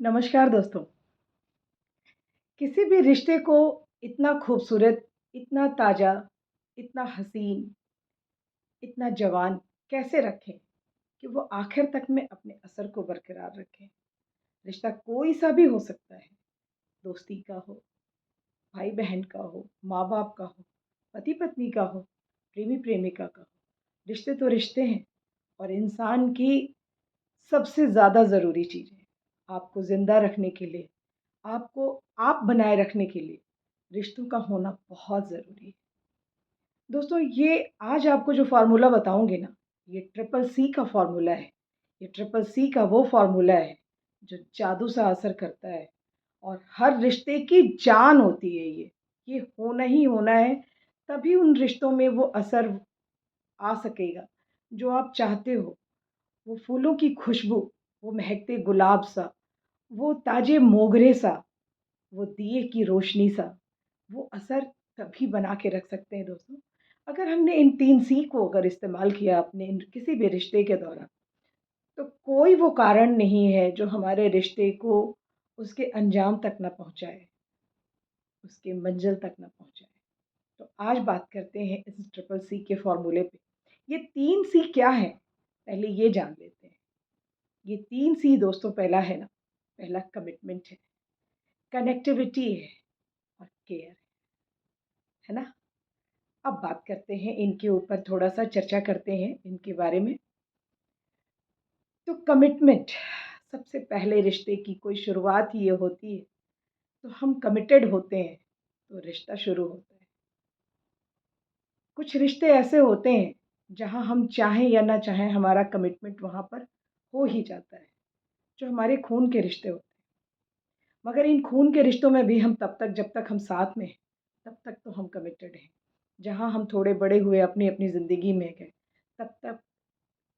नमस्कार दोस्तों। किसी भी रिश्ते को इतना खूबसूरत, इतना ताज़ा, इतना हसीन, इतना जवान कैसे रखें कि वो आखिर तक में अपने असर को बरकरार रखें। रिश्ता कोई सा भी हो सकता है, दोस्ती का हो, भाई-बहन का हो, माँ-बाप का हो, पति-पत्नी का हो, प्रेमी-प्रेमिका का हो। रिश्ते तो रिश्ते हैं और इंसान की सबसे ज़्यादा ज़रूरी चीज़ है। आपको ज़िंदा रखने के लिए, आपको आप बनाए रखने के लिए रिश्तों का होना बहुत ज़रूरी है। दोस्तों ये आज आपको जो फ़ॉर्मूला बताऊँगी ना, ये ट्रिपल सी का फ़ॉर्मूला है। ये ट्रिपल सी का वो फ़ॉर्मूला है, जो जादू सा असर करता है और हर रिश्ते की जान होती है ये। ये होना ही होना है, तभी उन रिश्तों में वो असर आ सकेगा, जो आप चाहते हो। वो फूलों की खुशबू, वो महकते गुलाब सा, वो ताजे मोगरे सा, वो दिए की रोशनी सा, वो असर तभी बना के रख सकते हैं दोस्तों, अगर हमने इन 3 सी को अगर इस्तेमाल किया अपने इन किसी भी रिश्ते के दौरान, तो कोई वो कारण नहीं है जो हमारे रिश्ते को उसके अंजाम तक ना पहुँचाए, उसके मंज़िल तक ना पहुँचाए। तो आज बात करते हैं इस ट्रिपल सी के फ़ॉर्मूले पे। ये 3 सी क्या हैं? पहले ये जान लेते हैं। ये 3 सी दोस्तों पहला है ना, पहला कमिटमेंट है, कनेक्टिविटी है और केयर है ना? अब बात करते हैं इनके ऊपर थोड़ा-सा चर्चा करते हैं इनके बारे में। तो कमिटमेंट सबसे पहले रिश्ते की कोई शुरुआत ही ये होती है, तो हम कमिटेड होते हैं, तो रिश्ता शुरू होता है। कुछ रिश्ते ऐसे होते हैं, जहाँ हम चाहें या ना चाहें हमारा कमिटमेंट वहाँ पर हो ही जाता है, जो हमारे खून के रिश्ते होते हैं। मगर इन खून के रिश्तों में भी हम तब तक जब तक हम साथ में हैं, तब तक तो हम कमिटेड हैं। जहाँ हम थोड़े बड़े हुए अपनी-अपनी ज़िंदगी में गए, तब तक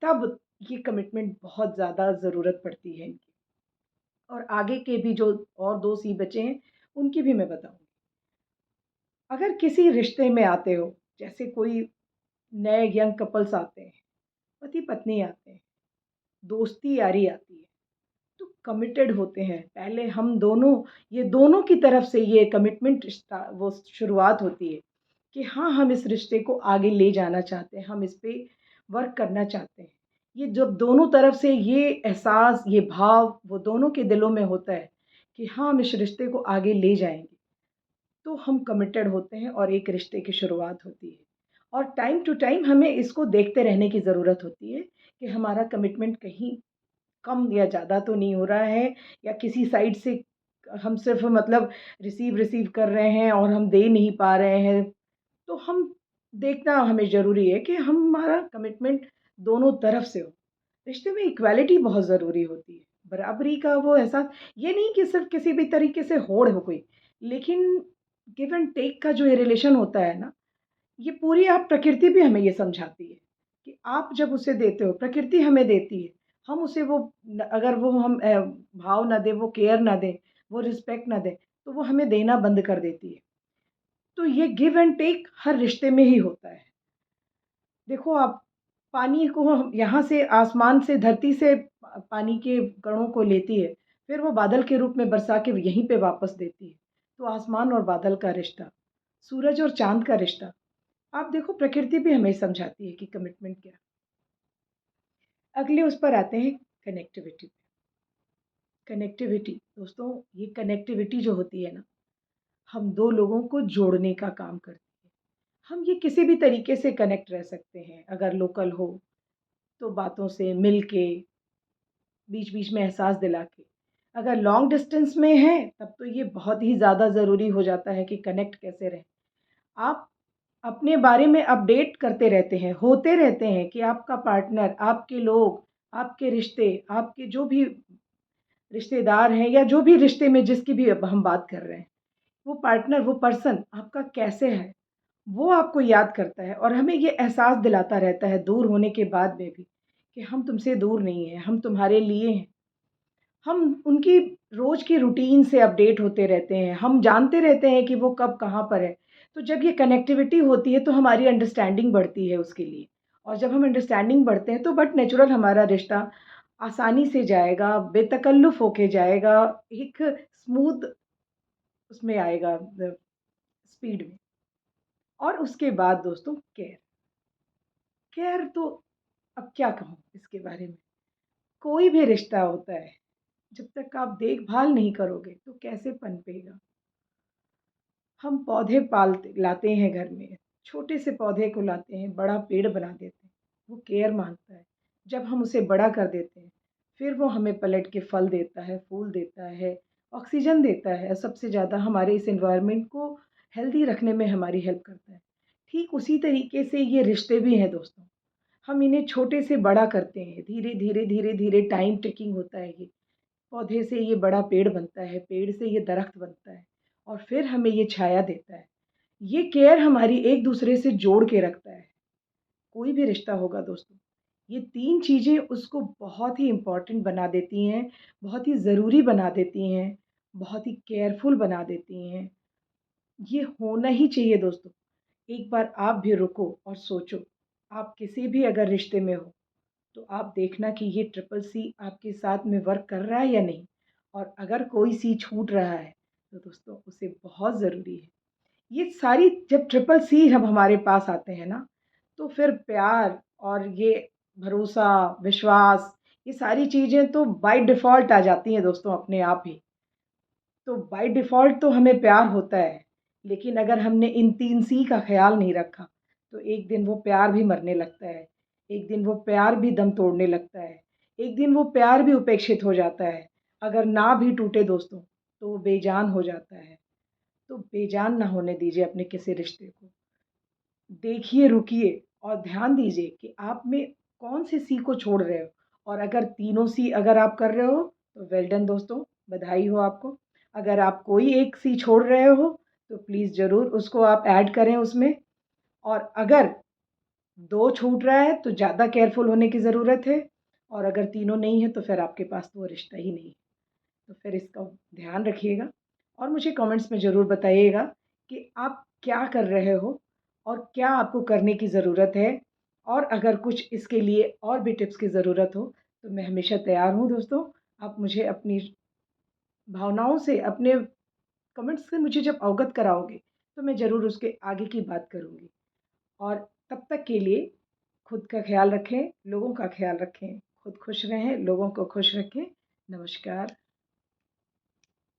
तब ये कमिटमेंट बहुत ज़्यादा ज़रूरत पड़ती है इनकी। और आगे के भी जो और 2 सी बचे हैं, उनकी भी मैं बताऊँगी। अगर किसी रिश्ते में आते हो, जैसे कोई नए यंग कपल्स आते हैं, पति-पत्नी आते हैं, दोस्ती-यारी आती है, तो कमिटेड होते हैं। पहले हम दोनों ये दोनों की तरफ से ये कमिटमेंट वो शुरुआत होती है कि हाँ, हम इस रिश्ते को आगे ले जाना चाहते हैं, हम इस पे वर्क करना चाहते हैं। ये जब दोनों तरफ से ये एहसास, ये भाव वो दोनों के दिलों में होता है कि हाँ, हम इस रिश्ते को आगे ले जाएँगे, तो हम कमिटेड होते हैं और एक रिश्ते की शुरुआत होती है। और टाइम टू टाइम हमें इसको देखते रहने की ज़रूरत होती है कि हमारा कमिटमेंट कहीं कम या ज़्यादा तो नहीं हो रहा है या किसी साइड से हम सिर्फ़ मतलब रिसीव कर रहे हैं और हम दे नहीं पा रहे हैं। तो हम देखना हमें ज़रूरी है कि हमारा कमिटमेंट दोनों तरफ से हो। रिश्ते में इक्वालिटी बहुत ज़रूरी होती है। बराबरी का वो एहसास ये नहीं कि सिर्फ़ किसी भी तरीके से होड़ हो कोई, लेकिन गिव एंड टेक का जो ये रिलेशन होता है ना, ये पूरी आप प्रकृति भी हमें ये समझाती है कि आप जब उसे देते हो, प्रकृति हमें देती है। हम उसे वो अगर वो हम भाव ना दें, वो केयर ना दें, वो रिस्पेक्ट ना दें, तो वो हमें देना बंद कर देती है। तो ये गिव एंड टेक हर रिश्ते में ही होता है। देखो आप पानी को हम यहाँ से आसमान से धरती से पानी के कणों को लेती है, फिर वो बादल के रूप में बरसा के यहीं पे वापस देती है। तो आसमान और बादल का रिश्ता, सूरज और चाँद का रिश्ता, आप देखो प्रकृति भी हमें समझाती है कि कमिटमेंट क्या है। अगले उस पर आते हैं कनेक्टिविटी। कनेक्टिविटी दोस्तों ये कनेक्टिविटी जो होती है ना, हम 2 लोगों को जोड़ने का काम करती है। हम ये किसी भी तरीके से कनेक्ट रह सकते हैं, अगर लोकल हो तो बातों से, मिल के, बीच-बीच में एहसास दिला के। अगर लॉन्ग डिस्टेंस में हैं, तब तो ये बहुत ही ज़्यादा ज़रूरी हो जाता है कि कनेक्ट कैसे रहें। आप अपने बारे में अपडेट करते रहते हैं, होते रहते हैं कि आपका पार्टनर, आपके लोग, आपके रिश्ते, आपके जो भी रिश्तेदार हैं या जो भी रिश्ते में जिसकी भी अब हम बात कर रहे हैं, वो पार्टनर, वो पर्सन आपका कैसे है, वो आपको याद करता है और हमें ये एहसास दिलाता रहता है दूर होने के बाद में भी कि हम तुमसे दूर नहीं हैं, हम तुम्हारे लिए हैं। हम उनकी रोज़ की रूटीन से अपडेट होते रहते हैं, हम जानते रहते हैं कि वो कब कहाँ पर है। तो जब ये कनेक्टिविटी होती है तो हमारी अंडरस्टैंडिंग बढ़ती है उसके लिए और जब हम अंडरस्टैंडिंग बढ़ते हैं तो बट नेचुरल हमारा रिश्ता आसानी से जाएगा, बेतकल्लुफ़ होके जाएगा, एक स्मूथ उसमें आएगा स्पीड में। और उसके बाद दोस्तों केयर। केयर तो अब क्या कहूँ इसके बारे में? कोई भी रिश्ता होता है, जब तक आप देखभाल नहीं करोगे तो कैसे पनपेगा? हम पौधे पालते लाते हैं घर में, छोटे से पौधे को लाते हैं, बड़ा पेड़ बना देते हैं, वो केयर माँगता है। जब हम उसे बड़ा कर देते हैं, फिर वो हमें पलट के फल देता है, फूल देता है, ऑक्सीजन देता है, सबसे ज़्यादा हमारे इस एनवायरनमेंट को हेल्दी रखने में हमारी हेल्प करता है। ठीक उसी तरीके से ये रिश्ते भी हैं दोस्तों। हम इन्हें छोटे से बड़ा करते हैं, धीरे-धीरे, धीरे-धीरे टाइम टेकिंग होता है ये। पौधे से ये बड़ा पेड़ बनता है, पेड़ से ये दरख्त बनता है और फिर हमें ये छाया देता है। ये केयर हमारी एक-दूसरे से जोड़ के रखता है। कोई भी रिश्ता होगा दोस्तों, ये 3 चीज़ें उसको बहुत ही इम्पोर्टेंट बना देती हैं, बहुत ही ज़रूरी बना देती हैं, बहुत ही केयरफुल बना देती हैं। ये होना ही चाहिए दोस्तों। एक बार आप भी रुको और सोचो, आप किसी भी अगर रिश्ते में हो, तो आप देखना कि ये ट्रिपल सी आपके साथ में वर्क कर रहा है या नहीं। और अगर कोई सी छूट रहा है, तो दोस्तों उसे बहुत ज़रूरी है। ये सारी जब ट्रिपल सी जब हमारे पास आते हैं ना, तो फिर प्यार और ये भरोसा, विश्वास, ये सारी चीज़ें तो बाय डिफ़ॉल्ट आ जाती हैं दोस्तों अपने आप ही। तो बाय डिफ़ॉल्ट तो हमें प्यार होता है, लेकिन अगर हमने इन 3 सी का ख़्याल नहीं रखा, तो एक दिन वो प्यार भी मरने लगता है, एक दिन वो प्यार भी दम तोड़ने लगता है, एक दिन वो प्यार भी उपेक्षित हो जाता है। अगर ना भी टूटे दोस्तों, तो वो बेजान हो जाता है। तो बेजान ना होने दीजिए अपने किसी रिश्ते को। देखिए, रुकिए और ध्यान दीजिए कि आप में कौन-से सी को छोड़ रहे हो और अगर तीनों सी अगर आप कर रहे हो, तो वेल डन दोस्तों, बधाई हो आपको। अगर आप कोई एक सी छोड़ रहे हो, तो प्लीज़ ज़रूर उसको आप ऐड करें उसमें और अगर 2 छूट रहा है, तो ज़्यादा केयरफुल होने की ज़रूरत है और अगर तीनों नहीं है, तो फिर आपके पास तो वो रिश्ता ही नहीं है। तो फिर इसका ध्यान रखिएगा और मुझे कमेंट्स में ज़रूर बताइएगा कि आप क्या कर रहे हो और क्या आपको करने की ज़रूरत है और अगर कुछ इसके लिए और भी टिप्स की ज़रूरत हो तो मैं हमेशा तैयार हूँ दोस्तों। आप मुझे अपनी भावनाओं से अपने कमेंट्स से मुझे जब अवगत कराओगे तो मैं ज़रूर उसके आगे की बात करूँगी और तब तक के लिए खुद का ख्याल रखें, लोगों का ख्याल रखें, खुद खुश रहें, लोगों को खुश रखें। नमस्कार।